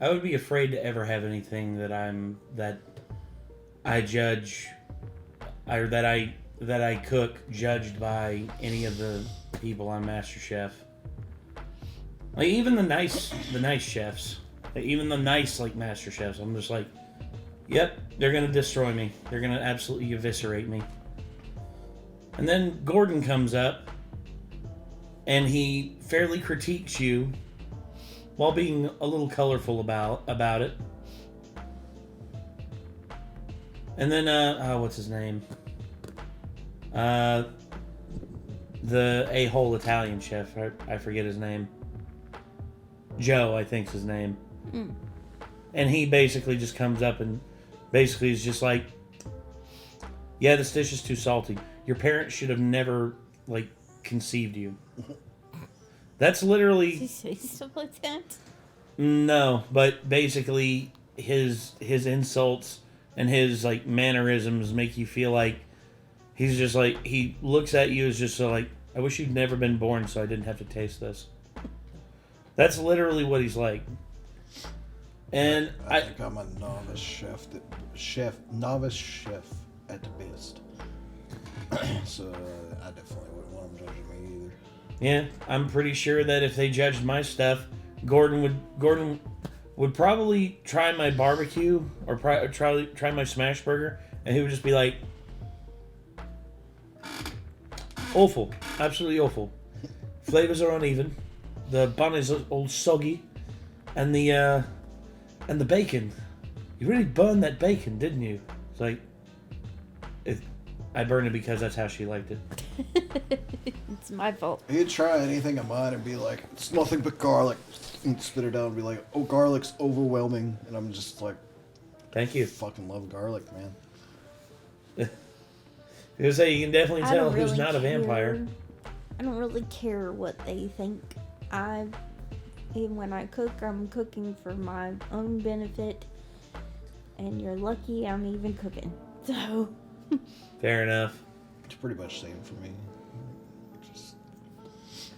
I would be afraid to ever have anything that I judge, or that I cook judged by any of the people on MasterChef. Like even the nice chefs, like, even the nice like Master Chefs. I'm just like, yep, they're gonna destroy me. They're gonna absolutely eviscerate me. And then Gordon comes up, and he fairly critiques you, while being a little colorful about it. And then what's his name? The a-hole Italian chef. I forget his name. Joe, I think's his name. Mm. And he basically just comes up and basically is just like, yeah, this dish is too salty. Your parents should have never, like, conceived you. That's literally... Did he say stuff like that? No, but basically his insults and his, like, mannerisms make you feel like he's just like, he looks at you as just so like, I wish you'd never been born so I didn't have to taste this. That's literally what he's like. And I think I'm a novice chef at the best. So I definitely wouldn't want them judging me either. Yeah, I'm pretty sure that if they judged my stuff, Gordon would probably try my barbecue or try my smash burger, and he would just be like, awful, absolutely awful. Flavors are uneven. The bun is all soggy, and the bacon. You really burned that bacon, didn't you? It's like, I burned it because that's how she liked it. It's my fault. He'd try anything of mine and be like, it's nothing but garlic. And spit it out and be like, oh, garlic's overwhelming. And I'm just like, thank you. I fucking love garlic, man. You can definitely tell who's not a vampire. I don't really care what they think. Even when I cook, I'm cooking for my own benefit. And you're lucky I'm even cooking. So... Fair enough. It's pretty much the same for me.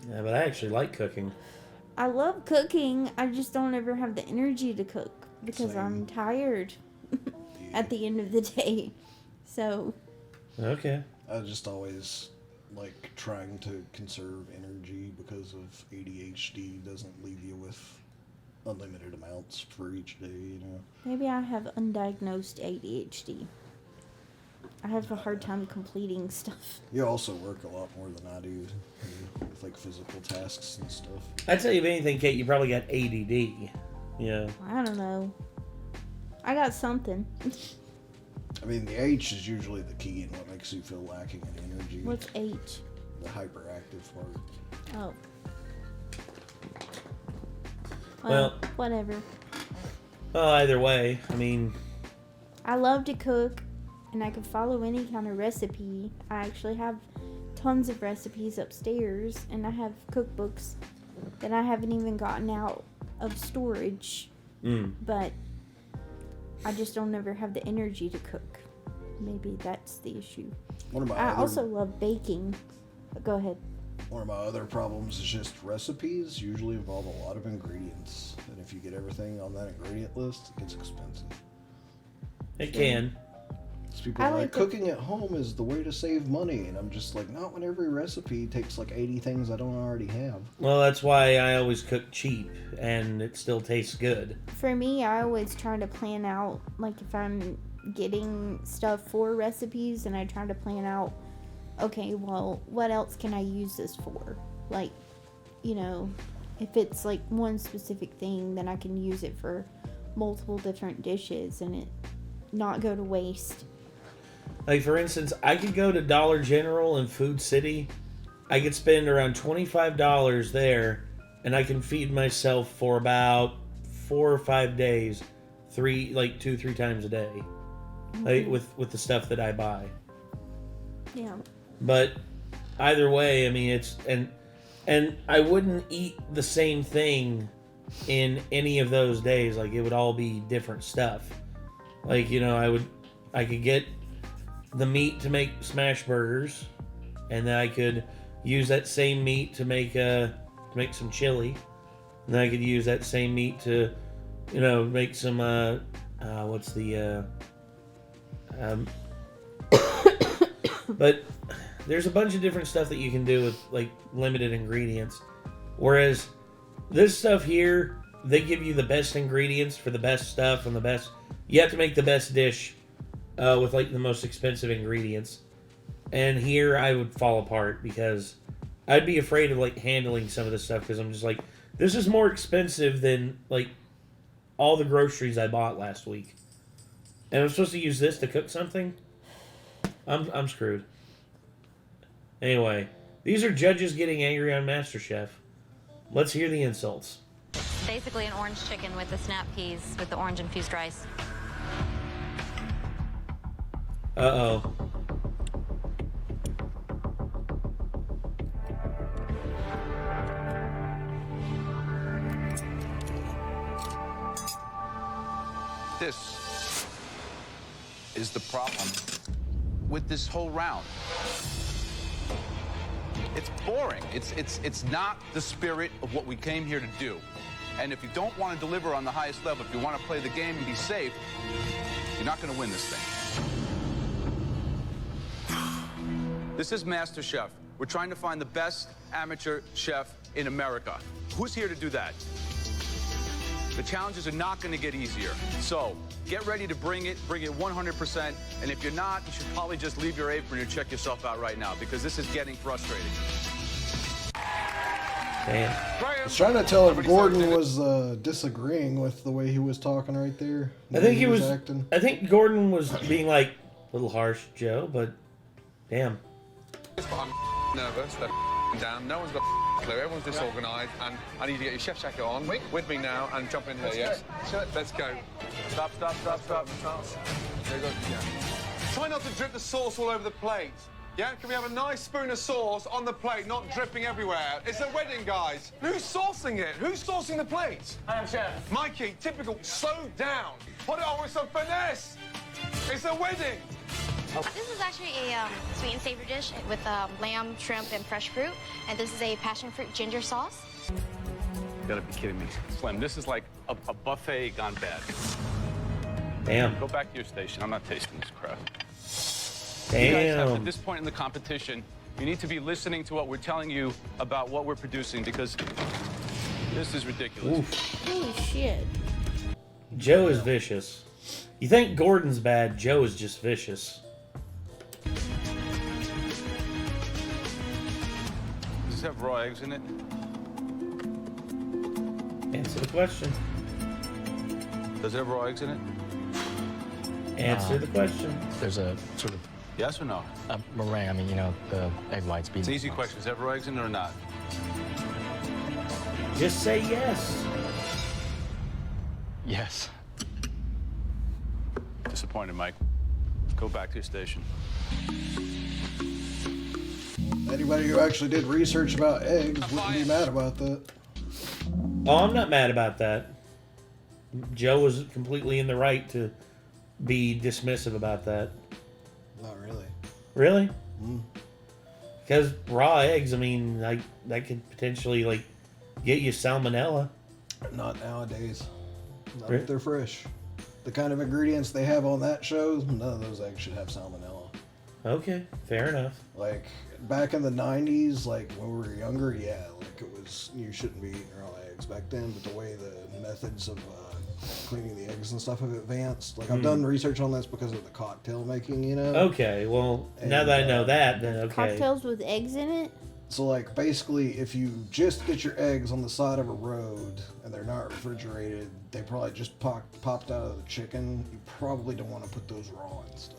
Yeah, but I actually like cooking. I love cooking. I just don't ever have the energy to cook because Same. I'm tired at the end of the day. So. Okay. I just always like trying to conserve energy because of ADHD doesn't leave you with unlimited amounts for each day, you know. Maybe I have undiagnosed ADHD. I have a hard time completing stuff. You also work a lot more than I do with like physical tasks and stuff. I'd say if anything, Kate, you probably got ADD. Yeah. I don't know. I got something. I mean, the H is usually the key in what makes you feel lacking in energy. What's H? The hyperactive part. Oh. Well, whatever. Well, either way, I mean... I love to cook, and I can follow any kind of recipe. I actually have tons of recipes upstairs, and I have cookbooks that I haven't even gotten out of storage. But I just don't ever have the energy to cook. Maybe that's the issue. I also love baking. Go ahead. One of my other problems is just recipes usually involve a lot of ingredients. And if you get everything on that ingredient list, it gets expensive. It can. People are like, cooking at home is the way to save money. And I'm just like, not when every recipe takes like 80 things I don't already have. Well, that's why I always cook cheap, and it still tastes good. For me, I always try to plan out, like if I'm getting stuff for recipes, and I try to plan out, okay, well, what else can I use this for? Like, you know, if it's like one specific thing, then I can use it for multiple different dishes and it not go to waste. Like, for instance, I could go to Dollar General in Food City. I could spend around $25 there, and I can feed myself for about 4 or 5 days, 2-3 times a day, like with the stuff that I buy. Yeah. But either way, I mean, it's and I wouldn't eat the same thing in any of those days. Like, it would all be different stuff. Like, you know, I could get the meat to make smash burgers, and then I could use that same meat to make some chili, and then I could use that same meat to make some, what's the, but there's a bunch of different stuff that you can do with, like, limited ingredients. Whereas this stuff here, they give you the best ingredients for the best stuff and the best... You have to make the best dish with, like, the most expensive ingredients. And here I would fall apart because I'd be afraid of, like, handling some of this stuff because I'm just like, this is more expensive than, like, all the groceries I bought last week. And I'm supposed to use this to cook something? I'm screwed. Anyway, these are judges getting angry on MasterChef. Let's hear the insults. Basically an orange chicken with the snap peas with the orange infused rice. Uh-oh. This is the problem with this whole round. It's boring. It's not the spirit of what we came here to do. And if you don't want to deliver on the highest level, if you want to play the game and be safe, you're not going to win this thing. This is MasterChef. We're trying to find the best amateur chef in America. Who's here to do that? The challenges are not going to get easier. So get ready to bring it 100%. And if you're not, you should probably just leave your apron and check yourself out right now because this is getting frustrating. Damn. I was trying to tell if Gordon was disagreeing with the way he was talking right there. I think he was acting. I think Gordon was being like a little harsh, Joe, but damn. I'm nervous. They're down. No one's got a clue. Everyone's disorganised, and I need to get your chef jacket on with me now and jump in here. Yes. Let's go. Stop. There you go. Yeah. Try not to drip the sauce all over the plate. Yeah? Can we have a nice spoon of sauce on the plate, not dripping everywhere? It's a wedding, guys. Who's saucing it? Who's saucing the plate? I am chef. Mikey, typical. Slow down. Put it on with some finesse. It's a wedding. This is actually a sweet and savory dish with lamb, shrimp, and fresh fruit. And this is a passion fruit ginger sauce. You gotta be kidding me. Slim, this is like a buffet gone bad. Damn. Go back to your station. I'm not tasting this crap. Damn. You guys have, at this point in the competition, you need to be listening to what we're telling you about what we're producing because this is ridiculous. Oof. Holy shit. Joe is vicious. You think Gordon's bad, Joe is just vicious. Does this have raw eggs in it? Answer the question. Does it have raw eggs in it? Answer the question. There's a sort of Yes or no? a meringue. I mean, the egg whites. It's an easy question. Does it have raw eggs in it or not? Just say yes. Yes. Disappointed, Mike. Go back to your station. Anybody who actually did research about eggs wouldn't be mad about that. Oh, I'm not mad about that. Joe was completely in the right to be dismissive about that. Not really. Really? Because raw eggs, I mean, like that could potentially like get you salmonella. Not nowadays. Not Really? if they're fresh. The kind of ingredients they have on that show, none of those eggs should have salmonella. Okay, fair enough. Like, back in the 90s, like, when we were younger, yeah, like, it was, you shouldn't be eating raw eggs back then, but the way the methods of cleaning the eggs and stuff have advanced, like, I've done research on this because of the cocktail making, you know? Okay, well, now that I know that, then okay. Cocktails with eggs in it? So, like, basically, if you just get your eggs on the side of a road and they're not refrigerated, they probably just popped out of the chicken. You probably don't want to put those raw and stuff.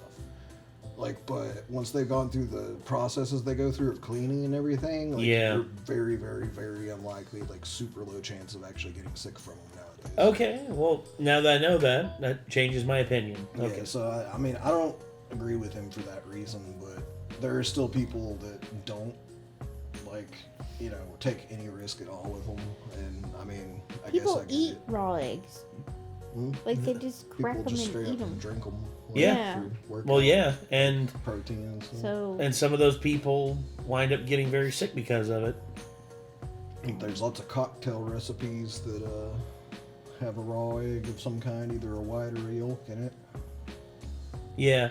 Like, but once they've gone through the processes they go through of cleaning and everything, like, Yeah. you're very, very, very unlikely, like, super low chance of actually getting sick from them nowadays. Okay, well, now that I know that, that changes my opinion. Okay. Yeah, so, I mean, I don't agree with him for that reason, but there are still people that don't, like, you know, take any risk at all with them. And, I mean, I People guess I get eat it. raw eggs. Hmm? Like, they just crack People them just and straight eat up them. drink them. Yeah. Well, yeah, and Proteins. So, and some of those people wind up getting very sick because of it. There's lots of cocktail recipes that have a raw egg of some kind, either a white or a yolk in it. Yeah.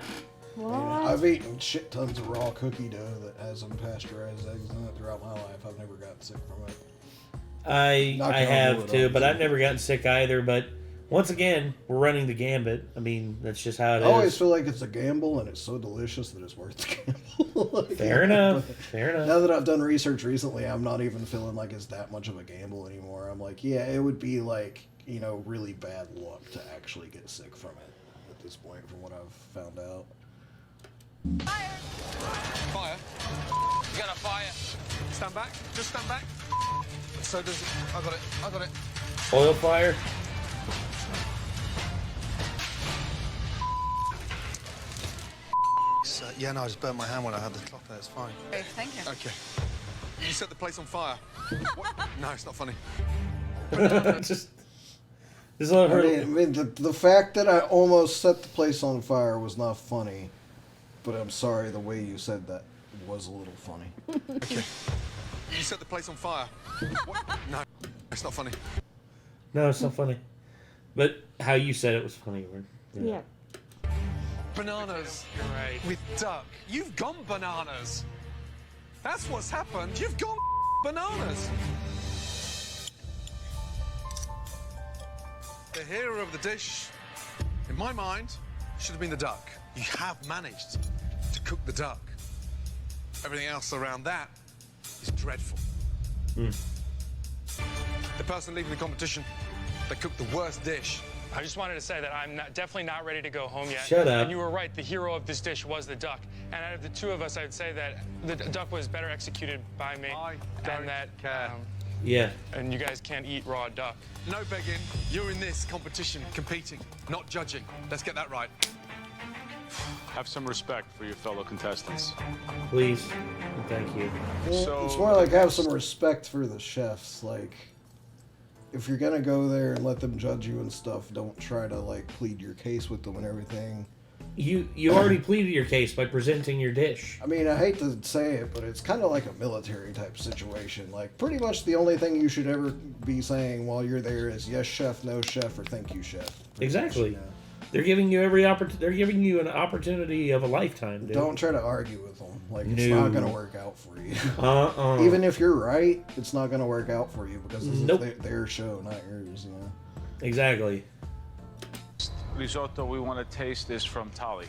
What? And I've eaten shit tons of raw cookie dough that has unpasteurized eggs in it throughout my life. I've never gotten sick from it. I Knock on have wood, too, but obviously. I've never gotten sick either. But once again, we're running the gambit. I mean, that's just how it I always is. feel like it's a gamble, and it's so delicious that it's worth the gamble. Like, Fair enough. Fair enough. Now that I've done research recently, I'm not even feeling like it's that much of a gamble anymore. I'm like, yeah, it would be like, you know, really bad luck to actually get sick from it at this point, from what I've found out. Fire. You got a fire. Stand back. Just stand back. So does... I got it. I got it. Oil fire. Yeah, no, I just burnt my hand when I had the clock there. It's fine. Okay, thank you. Okay. You set the place on fire. What? No, it's not funny. just let her. I mean, the fact that I almost set the place on fire was not funny, but I'm sorry, the way you said that was a little funny. Okay. You set the place on fire. What? No, it's not funny. No, it's not funny. But how you said it was funny. Yeah. Bananas. You're right. With duck. You've gone bananas. That's what's happened. You've gone bananas. The hero of the dish, in my mind, should have been the duck. You have managed to cook the duck. Everything else around that is dreadful. The person leading the competition, they cooked the worst dish. I just wanted to say that I'm definitely not ready to go home yet. Shut up. And you were right, the hero of this dish was the duck. And out of the two of us, I'd say that the duck was better executed by me. I don't and that, care. Yeah. And you guys can't eat raw duck. No begging. You're in this competition, competing, not judging. Let's get that right. Have some respect for your fellow contestants. Please. Thank you. Well, it's more like have some respect for the chefs. Like, if you're gonna go there and let them judge you and stuff, don't try to like plead your case with them and everything. You already pleaded your case by presenting your dish. I mean, I hate to say it, but it's kind of like a military type situation. Like, pretty much the only thing you should ever be saying while you're there is yes, chef, no, chef, or thank you, chef. Exactly. Much, you know? They're giving you They're giving you an opportunity of a lifetime, dude. Don't try to argue with them. Like, it's No. not gonna work out for you. Uh-uh. Even if you're right, it's not gonna work out for you because this Nope. is their show, not yours. You know. Exactly. Risotto we want to taste is from Tali.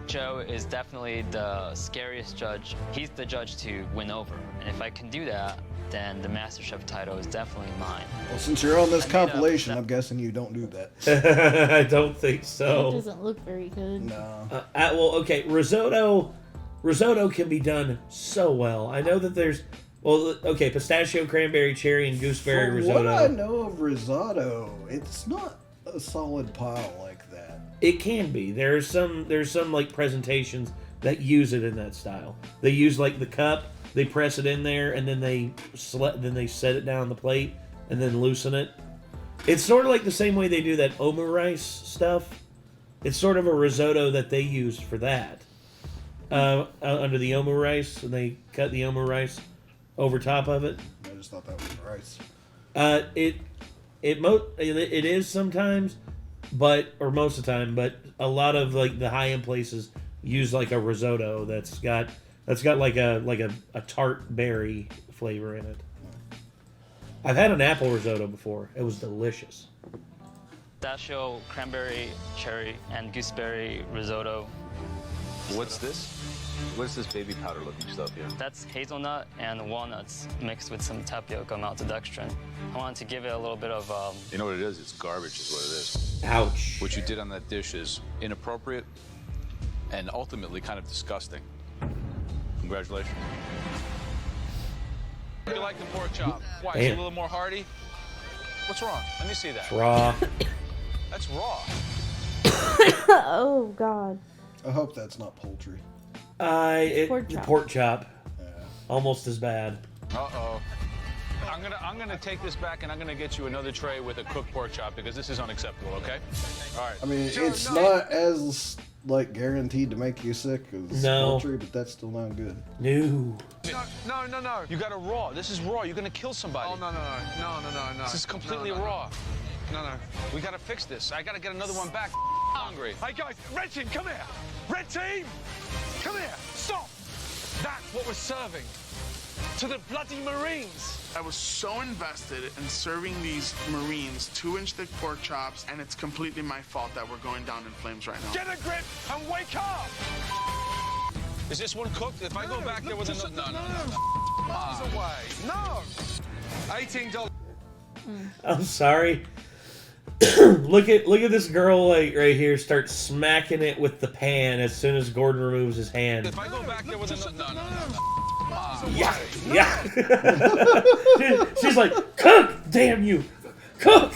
Joe is definitely the scariest judge. He's the judge to win over. And if I can do that, then the Masterchef title is definitely mine. Well, since you're on this I made compilation, up- I'm guessing you don't do that. I don't think It so. doesn't look very good. No. Well, okay, risotto can be done so well. I know that there's, well, okay, pistachio, cranberry, cherry, and gooseberry From risotto. what I know of risotto, it's not a solid pile like that. It can be. There's some like presentations that use it in that style. They use like the cup, they press it in there, and then they set it down on the plate and then loosen it. It's sort of like the same way they do that omu rice stuff. It's sort of a risotto that they used for that. Under the omu rice, and they cut the omu rice over top of it. I just thought that was rice. It is sometimes, or most of the time, but a lot of like the high end places use like a risotto that's got like a tart berry flavor in it. I've had an apple risotto before. It was delicious. Pistachio, cranberry, cherry, and gooseberry risotto. What's this? What's this baby powder looking stuff here? That's hazelnut and walnuts mixed with some tapioca maltodextrin. I wanted to give it a little bit of You know what it is? It's garbage is what it is. Ouch. What you did on that dish is inappropriate and ultimately kind of disgusting. Congratulations. You like the pork chop? Why? It's Damn. a little more hearty? What's wrong? Let me see that. Raw. That's raw. Oh God. I hope that's not poultry. Pork chop. Pork chop. Almost as bad. Uh-oh. I'm gonna take this back and I'm gonna get you another tray with a cooked pork chop because this is unacceptable, okay? All right. I mean, it's not as like guaranteed to make you sick as No. poultry, but that's still not good. No. No. You got a raw. This is raw. You're gonna kill somebody. Oh, no. This is completely No. raw. No. We gotta fix this. I gotta get another one back. Hungry. Hey guys, red team, come here. Red team, come here. Stop. That's what we're serving to the bloody Marines. I was so invested in serving these Marines 2-inch thick pork chops, and it's completely my fault that we're going down in flames right now. Get a grip and wake up. Is this one cooked? If I go back there with another... No. Miles away. No. $18. I'm sorry. look at this girl like right here start smacking it with the pan as soon as Gordon removes his hand. If I go back there with another... No. Yeah. She's like, cook, damn you, cook.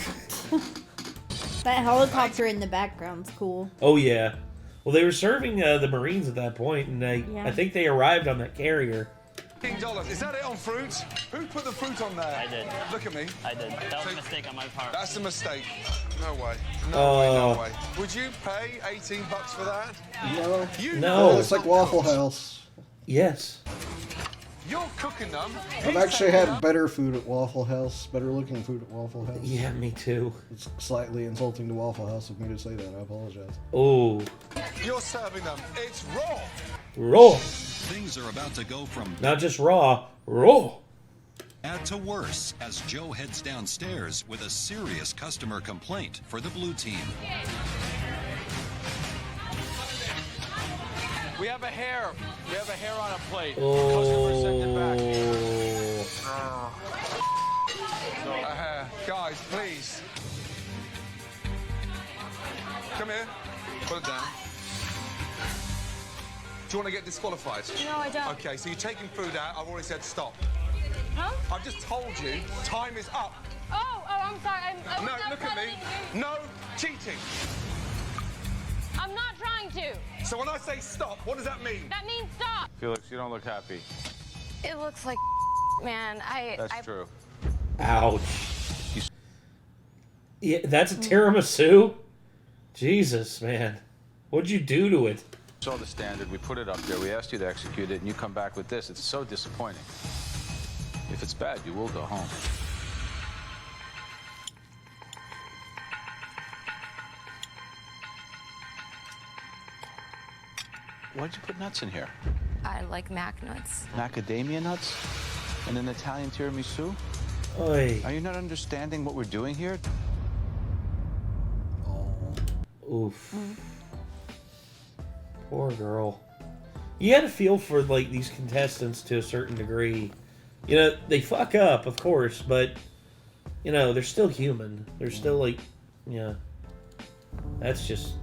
That helicopter in the background's cool. Oh yeah. Well, they were serving the Marines at that point, and I think they arrived on that carrier. $18. Is that it on fruit? Who put the fruit on there? I did. Look at me. I did. That was a mistake on my part. That's a mistake. No way. No way. Would you pay $18 for that? No. No. It's like Waffle House. Yes. You're cooking them. I've actually had better food at Waffle House, better looking food at Waffle House. Yeah, me too. It's slightly insulting to Waffle House of me to say that. I apologize. Oh. You're serving them. It's raw. Raw. Things are about to go from not just raw, raw. bad to worse as Joe heads downstairs with a serious customer complaint for the blue team. We have a hair. We have a hair on a plate. Oh. Guys, please. Come here. Put it down. Do you want to get disqualified? No, I don't. Okay, so you're taking food out. I've already said stop. Huh? I've just told you time is up. Oh, I'm sorry. No, look at me. No cheating. I'm not trying to. So when I say stop, what does that mean? That means stop. Felix, you don't look happy. It looks like man. That's true. Ouch. Yeah, that's a tiramisu? Jesus, man. What'd you do to it? Saw the standard, we put it up there, we asked you to execute it, and you come back with this. It's so disappointing. If it's bad, you will go home. Why'd you put nuts in here? I like mac nuts. Macadamia nuts? And an Italian tiramisu? Oy. Are you not understanding what we're doing here? Oof. Poor girl. You had to feel for like these contestants to a certain degree. You know, they fuck up, of course, but you know, they're still human. They're still like, yeah. That's just.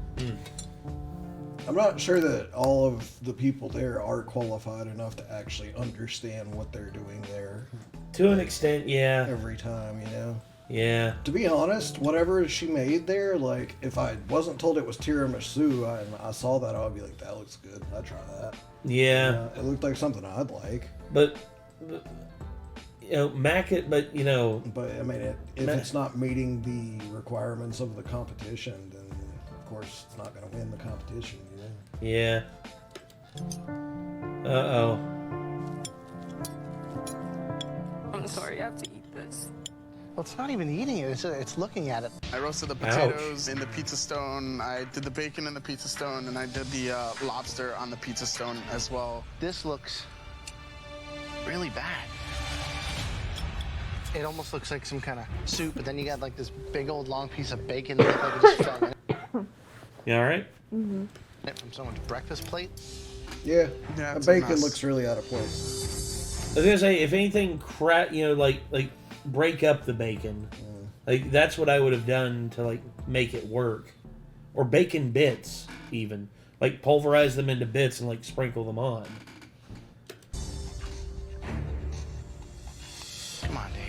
I'm not sure that all of the people there are qualified enough to actually understand what they're doing there. To an extent, yeah. Every time, you know? Yeah. To be honest, whatever she made there, like, if I wasn't told it was tiramisu and I saw that, I'd be like, that looks good. I'd try that. Yeah. It looked like something I'd like. But you know, but you know. But, I mean, if it's not meeting the requirements of the competition, then, of course, it's not going to win the competition, you know? Yeah. Uh-oh. I'm sorry, I have to eat this. Well, it's not even eating it, it's looking at it. I roasted the potatoes in the pizza stone, I did the bacon in the pizza stone, and I did the lobster on the pizza stone as well. This looks really bad. It almost looks like some kind of soup, but then you got like this big old long piece of bacon that like it just fell in. You alright? Mm-hmm. From someone's breakfast plate? Yeah, the bacon looks really out of place. I was gonna say, if anything, you know, like break up the bacon. Like that's what I would have done to like make it work, or bacon bits even, like pulverize them into bits and like sprinkle them on. Come on, Dave.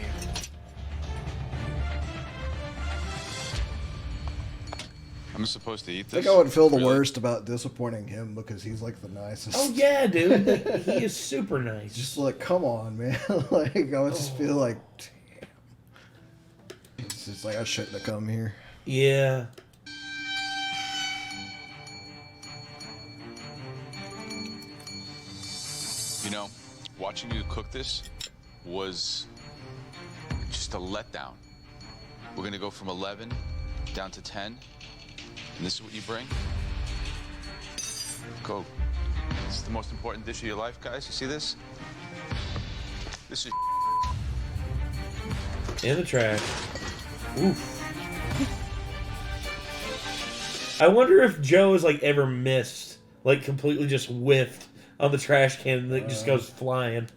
I'm supposed to eat I this? think I would feel the Really? worst about disappointing him because he's like the nicest. Oh yeah, dude, he is super nice. Just like, come on, man. Like I would just feel like, damn. It's just like I shouldn't have come here. Yeah. You know, watching you cook this was just a letdown. We're gonna go from 11 down to 10. And this is what you bring. Go. This is the most important dish of your life, guys. You see this? This is in the trash. Oof. I wonder if Joe has like ever missed, like completely just whiffed on the trash can that just goes flying.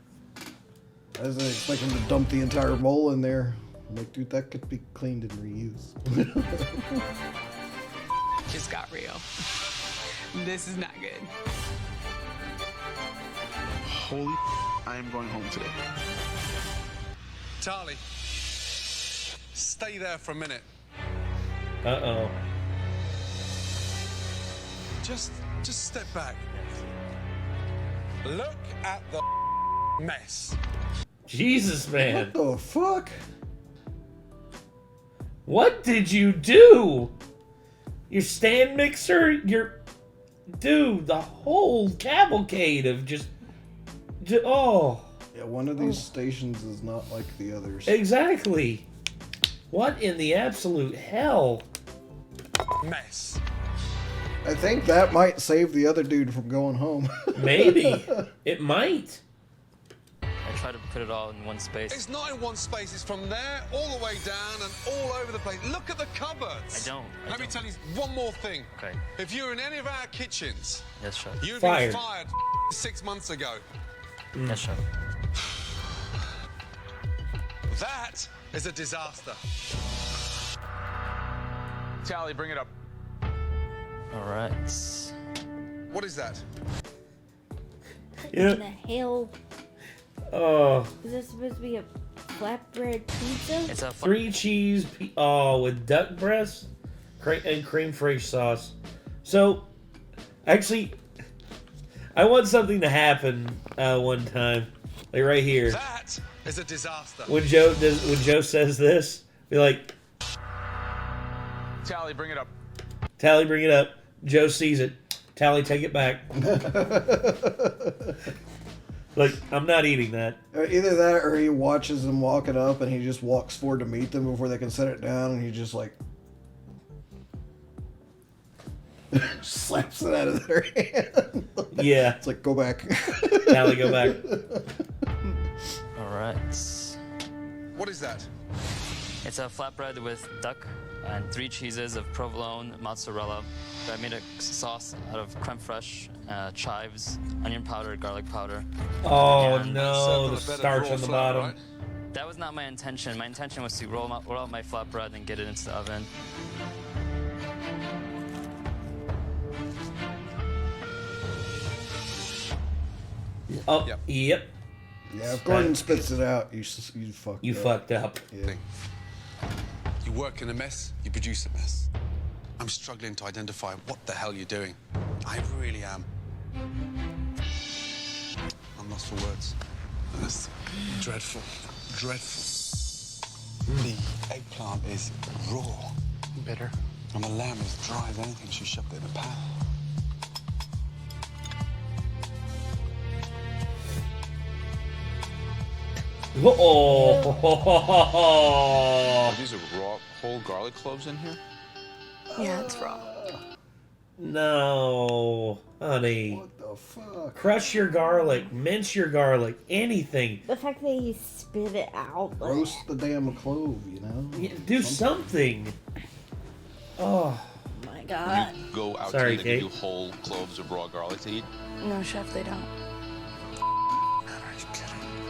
I was expecting to dump the entire bowl in there. I'm like, dude, that could be cleaned and reused. Just got real. This is not good. Holy I am going home today. Charlie, stay there for a minute. Uh-oh. Just step back. Look at the mess. Jesus, man. What the fuck? What did you do? Your stand mixer? Dude, the whole cavalcade of just oh. Yeah, one of these stations is not like the others. Exactly. What in the absolute hell? Mess. I think that might save the other dude from going home. Maybe. It might. I try to put it all in one space. It's not in one space. It's from there all the way down and all over the place. Look at the cupboards. Let me tell you one more thing. Okay. If you're in any of our kitchens, yes, sir. You'd be fired 6 months ago. Yes, sir. That is a disaster. Tally, bring it up. All right. What is that? Yeah. In the hell? Oh. Is this supposed to be a flatbread pizza? It's a 3 cheese, with duck breast and cream fraiche sauce. So, actually, I want something to happen one time, like right here. That is a disaster. When Joe says this, be like, Tally, bring it up. Tally, bring it up. Joe sees it. Tally, take it back. Like, I'm not eating that. Either that or he watches them walking up and he just walks forward to meet them before they can set it down and he just like slaps it out of their hand. Yeah. It's like, go back. Tally, go back. All right. What is that? It's a flatbread with duck and 3 cheeses of provolone, mozzarella. I made a sauce out of creme fraiche, chives, onion powder, garlic powder. Oh and no, the starch on the bottom. Right? That was not my intention. My intention was to roll out my flatbread and get it into the oven. Oh, Yep. Yep. Yeah, if Gordon spits it out, you fucked You up. fucked up. Yeah. You work in a mess, you produce a mess. I'm struggling to identify what the hell you're doing. I really am. I'm lost for words. That's dreadful. Dreadful. The eggplant is raw. Bitter. And the lamb is dry as anything she shoved in a pan. Oh. These are raw, whole garlic cloves in here? Yeah, it's raw. No, honey. What the fuck? Crush your garlic, mince your garlic, anything. The fact that you spit it out. Roast the damn clove, you know? Yeah, do something. Oh. My God. You go out Sorry, to Kate. do whole cloves of raw garlic to eat? No, chef, they don't.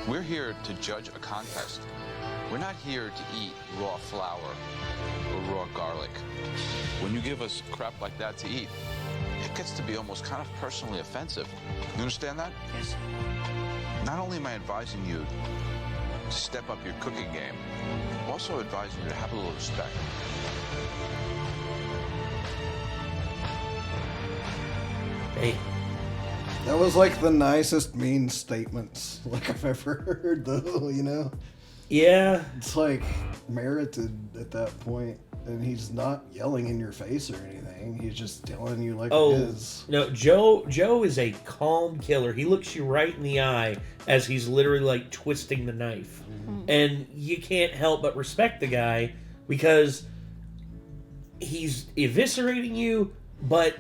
We're here to judge a contest. We're not here to eat raw flour or raw garlic. When you give us crap like that to eat, it gets to be almost kind of personally offensive. You understand that? Yes. Not only am I advising you to step up your cooking game, I'm also advising you to have a little respect. Hey. That was like the nicest mean statements like I've ever heard, though, you know? Yeah. It's like merited at that point, and he's not yelling in your face or anything. He's just telling you like it is. No, Joe is a calm killer. He looks you right in the eye as he's literally like twisting the knife. Mm-hmm. And you can't help but respect the guy because he's eviscerating you, but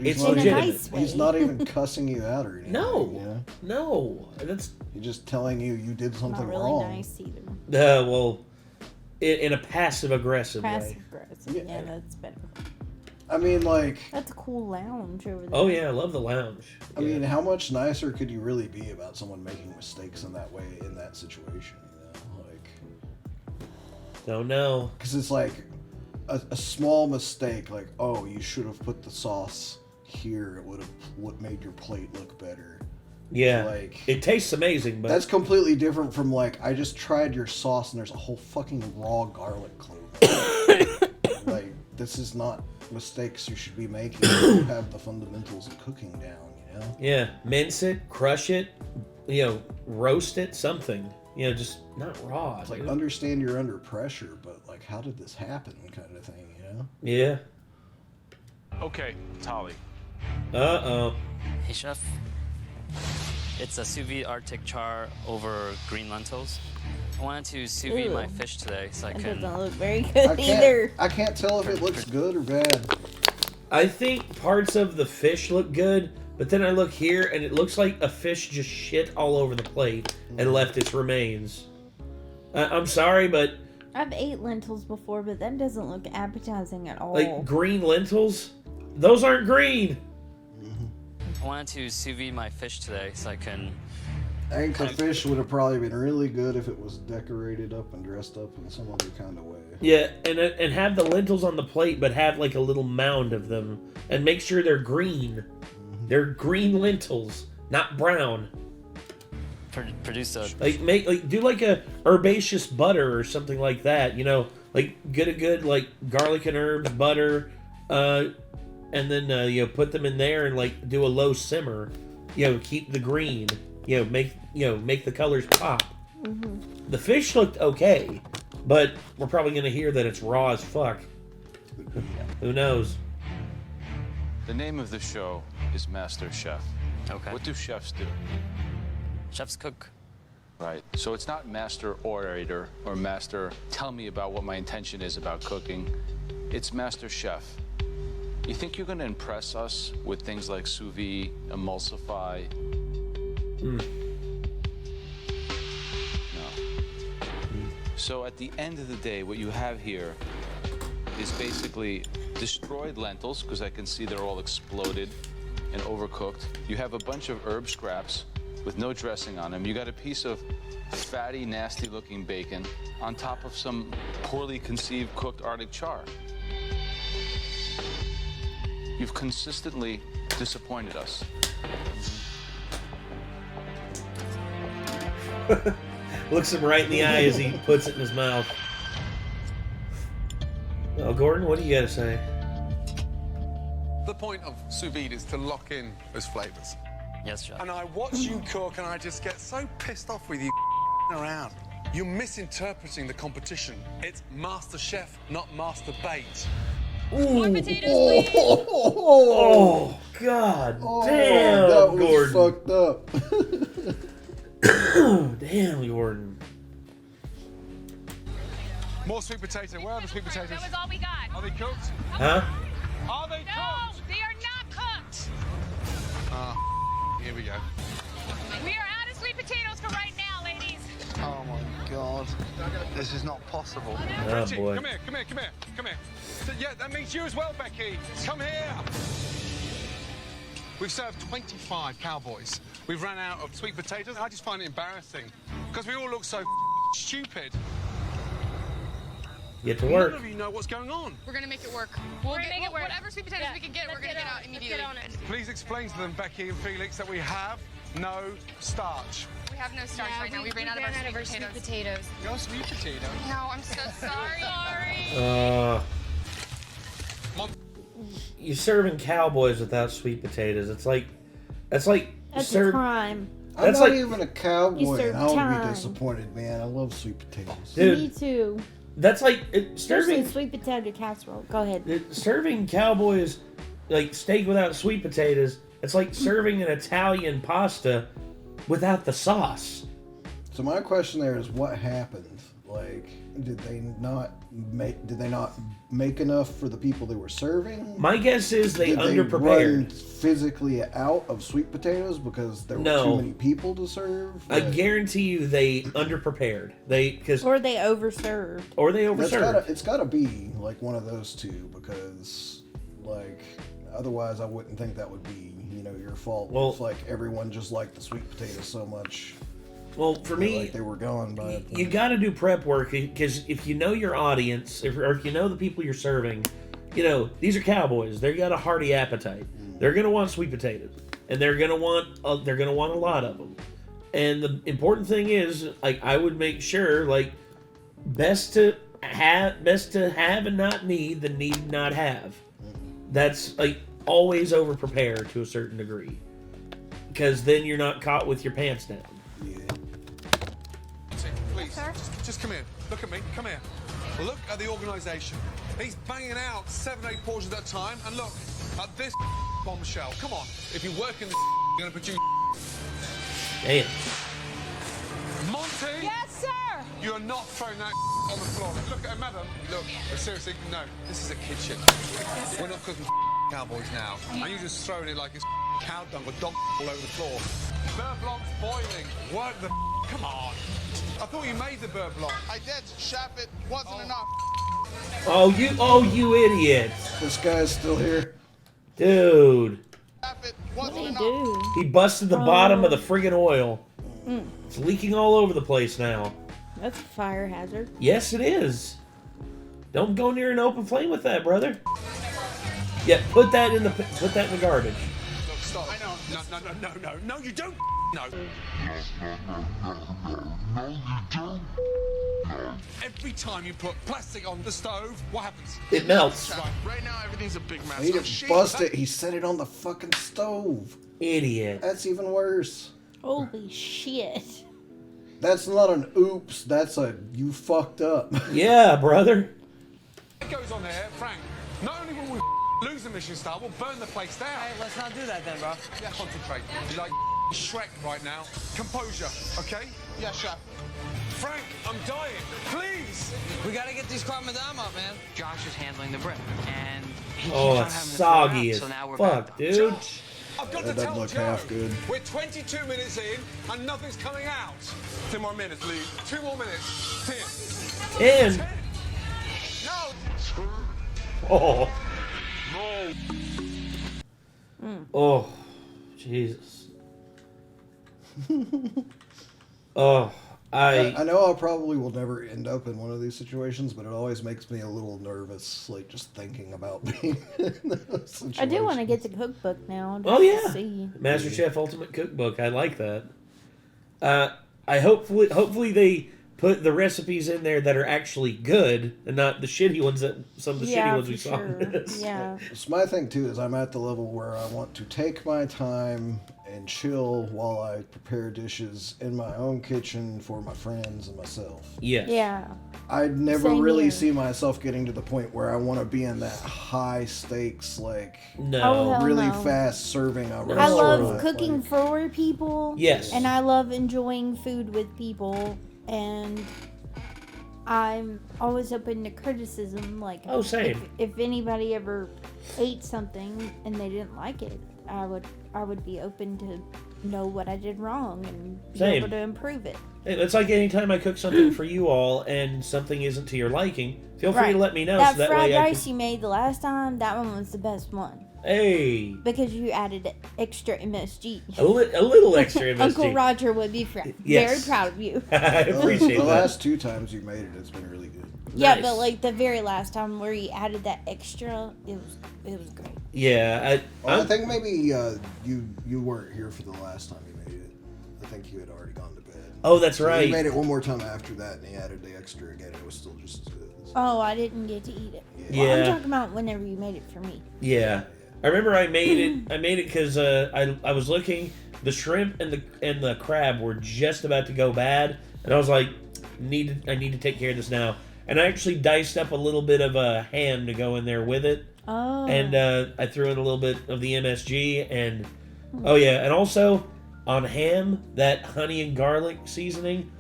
he's it's not legitimate. He's not even cussing you out or anything. No, no, that's he's just telling you did something Not really wrong. nice either. Well, in a passive aggressive way. Passive aggressive. Yeah, that's better. I mean, like... That's a cool lounge over there. Oh, yeah, I love the lounge. I mean, how much nicer could you really be about someone making mistakes in that way, in that situation, Like... Don't know. Because it's like a small mistake, like, oh, you should have put the sauce here. It would have made your plate look better. Yeah, like it tastes amazing, but... That's completely different from, like, I just tried your sauce and there's a whole fucking raw garlic clove. Like, this is not... mistakes you should be making if you have the fundamentals of cooking down, Yeah, mince it, crush it, roast it, something. Just not raw. It's like, understand you're under pressure, but like, how did this happen kind of thing, Yeah. Okay, Tali. Uh-oh. Hey, chef. It's a sous vide Arctic char over green lentils. I wanted to sous vide my fish today so I That can... doesn't look very good either. I can't tell if it looks good or bad. I think parts of the fish look good, but then I look here and it looks like a fish just shit all over the plate and left its remains. I'm sorry, but... I've ate lentils before, but that doesn't look appetizing at all. Like, green lentils? Those aren't green! I wanted to sous vide my fish today so I can... I think the fish would have probably been really good if it was decorated up and dressed up in some other kind of way. Yeah, and have the lentils on the plate, but have like a little mound of them, and make sure they're green. They're green lentils, not brown. Produce a... do like a herbaceous butter or something like that. Like get a good like garlic and herbs butter, and then put them in there and like do a low simmer. Keep the green. Make the colors pop. Mm-hmm. The fish looked okay, but we're probably gonna hear that it's raw as fuck. Who knows? The name of the show is Masterchef. Okay. What do chefs do? Chefs cook. Right. So it's not master orator or master tell me about what my intention is about cooking. It's master chef. You think you're going to impress us with things like sous vide, emulsify? No. So at the end of the day, what you have here is basically destroyed lentils, because I can see they're all exploded and overcooked. You have a bunch of herb scraps with no dressing on them. You got a piece of fatty, nasty-looking bacon on top of some poorly conceived cooked Arctic char. You've consistently disappointed us. Looks him right in the eye as he puts it in his mouth. Well, Gordon, what do you got to say? The point of sous vide is to lock in those flavors. Yes, chef. And I watch you cook and I just get so pissed off with you around. You're misinterpreting the competition. It's Master Chef, not Master Bait. More potatoes, please. Oh, God damn, that was Gordon. Fucked up. Damn, Gordon. More sweet potato. Where are the sweet potatoes? That was all we got. Are they cooked? Huh? Are they No, cooked? they are not cooked. Here we go. We are out of sweet potatoes for right now, ladies. Oh my god. This is not possible. Oh, Richie, boy. come here. So, yeah, that means you as well, Becky. Come here. We've served 25 cowboys. We've run out of sweet potatoes. I just find it embarrassing because we all look so stupid. Get to work. None of you know what's going on. We're gonna make it work. We'll make it work. Whatever sweet potatoes we can get, we're gonna get out immediately. Please explain to them, Becky and Felix, that we have no starch. We have no starch right now. We ran out of our sweet potatoes. No sweet potatoes? No, I'm so sorry. You're serving cowboys without sweet potatoes. That's a serve. crime. I'm That's not like- even a cowboy, serve and I would time. be disappointed, man. I love sweet potatoes. Dude, Me too. that's like Especially serving sweet potato casserole. Go ahead. serving cowboys like steak without sweet potatoes. It's like serving an Italian pasta without the sauce. So my question there is, what happened? Like, Did they not make enough for the people they were serving? My guess is they Did underprepared. They run physically out of sweet potatoes because there were too many people to serve? I guarantee you they underprepared. Or they overserved. Or they overserved. It's got to be like one of those two, because like otherwise I wouldn't think that would be your fault. Well, it's like everyone just liked the sweet potatoes so much. Well, for me, like they were gone by a point. You got to do prep work, because if you know your audience, or if you know the people you're serving, these are cowboys. They got a hearty appetite. They're gonna want sweet potatoes, and they're gonna want a lot of them. And the important thing is, like, I would make sure, like, best to have and not need than need not have. That's like always over prepare to a certain degree, because then you're not caught with your pants down. Please, just come here. Look at me. Come here. Look at the organisation. He's banging out 7-8 portions at a time, and look at this bombshell. Come on. If you work in this, you're going to produce. Damn. Monty. Yes, sir. You are not throwing that on the floor. Look at it, madam. Look, seriously, no. This is a kitchen. We're not cooking cowboys now. And you're just throwing it like it's cow dung or dog all over the floor. Beurre blanc's boiling. Work the. Come on. I thought you made the beurre blanc. I did, chef. It wasn't enough. Oh, you idiot! This guy's still here, dude. What did he do? He busted the bottom of the friggin' oil. It's leaking all over the place now. That's a fire hazard. Yes, it is. Don't go near an open flame with that, brother. Yeah, put that in the garbage. Look, stop. I know. No, you don't. No. No, you don't. Every time you put plastic on the stove, what happens? It melts. Right now, everything's a big mess. he didn't bust it. He set it on the fucking stove. Idiot. That's even worse. Holy shit. That's not an oops. That's a you fucked up. Yeah, brother. It goes on there, Frank. Not only will we lose the mission star, we'll burn the place down. Hey, let's not do that then, bro. Yeah, concentrate. You like Shrek right now. Composure, okay? Yeah, chef. Frank, I'm dying. Please. We gotta get these Krav Maga up, man. Josh is handling the brick, and he keeps Oh, on it's having to soggy throw it out, as so now we're fuck, back. dude. Josh, I've got That to doesn't tell look Joe. half good. We're 22 minutes in, and nothing's coming out. 2 more minutes, Lee. 2 more minutes. 10. And 10. No. oh, No. oh, Jesus. Oh, I know I probably will never end up in one of these situations, but it always makes me a little nervous, like just thinking about being in those situations. I do want to get the cookbook now. Oh yeah, see. MasterChef Ultimate Cookbook. I like that. I hopefully they put the recipes in there that are actually good and not the shitty ones that some of the shitty ones we saw. Yeah. So my thing too is I'm at the level where I want to take my time and chill while I prepare dishes in my own kitchen for my friends and myself. Yes. Yeah. I'd never Same really here. see myself getting to the point where I want to be in that high stakes, like hell really no. fast serving a I restaurant. love cooking for people. Yes. And I love enjoying food with people. And I'm always open to criticism. Like, oh, same. If anybody ever ate something and they didn't like it, I would be open to know what I did wrong and be Same. able to improve it. It's like anytime I cook something for you all and something isn't to your liking, feel free Right. to let me know. That so that fried way I rice can... you made the last time, that one was the best one. Hey. Because you added extra MSG. A little extra MSG. Uncle Roger would be very Yes. proud of you. I appreciate the that. last 2 times you made it, it's been really good. Yeah, Nice. but like the very last time where you added that extra, it was great. Yeah, I think maybe you weren't here for the last time you made it. I think you had already gone to bed. Oh, that's So right. You made it one more time after that, and he added the extra again. It was still just as good. Oh, I didn't get to eat it. Yeah. Well, I'm talking about whenever you made it for me. Yeah, I remember I made it. I made it because I was looking. The shrimp and the crab were just about to go bad, and I was like, I need to take care of this now. And I actually diced up a little bit of a ham to go in there with it. Oh. And I threw in a little bit of the MSG, and oh yeah, and also on ham, that honey and garlic seasoning.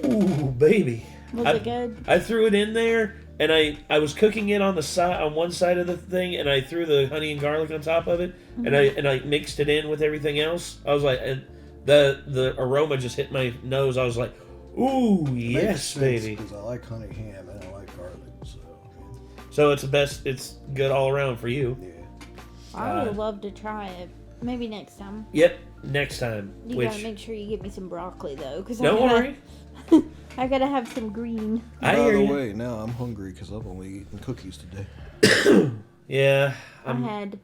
Ooh, baby. Was it good? I threw it in there, and I was cooking it on the side, on one side of the thing, and I threw the honey and garlic on top of it, and I mixed it in with everything else. I was like, and the aroma just hit my nose. I was like, ooh, yes, baby. Because I like honey ham and I like garlic, so. So it's good all around for you. Yeah. I would love to try it. Maybe next time. Yep, next time. You gotta make sure you get me some broccoli though, because don't worry. I gotta have some green. By the way, now I'm hungry because I've only eaten cookies today. Yeah. I had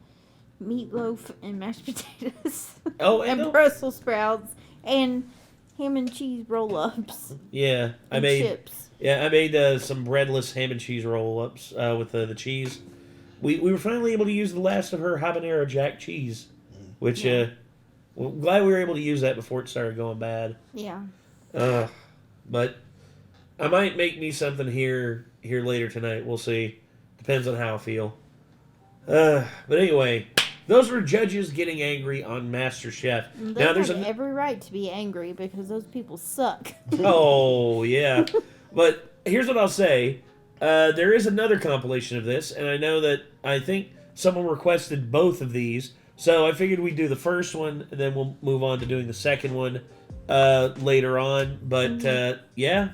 meatloaf and mashed potatoes. Oh, and Brussels sprouts and ham and cheese roll-ups. Yeah, I made chips. Yeah, I made some breadless ham and cheese roll-ups with the cheese. We were finally able to use the last of her habanero jack cheese, which well, glad we were able to use that before it started going bad. Yeah. But I might make me something here later tonight. We'll see. Depends on how I feel. But anyway, those were judges getting angry on MasterChef. They have every right to be angry because those people suck. Oh, yeah. But here's what I'll say. There is another compilation of this, and I think someone requested both of these. So I figured we'd do the first one, and then we'll move on to doing the second one later on. But, yeah.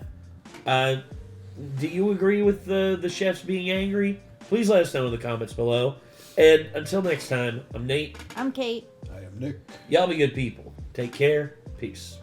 Do you agree with the chefs being angry? Please let us know in the comments below. And until next time, I'm Nate. I'm Kate. I am Nick. Y'all be good people. Take care. Peace.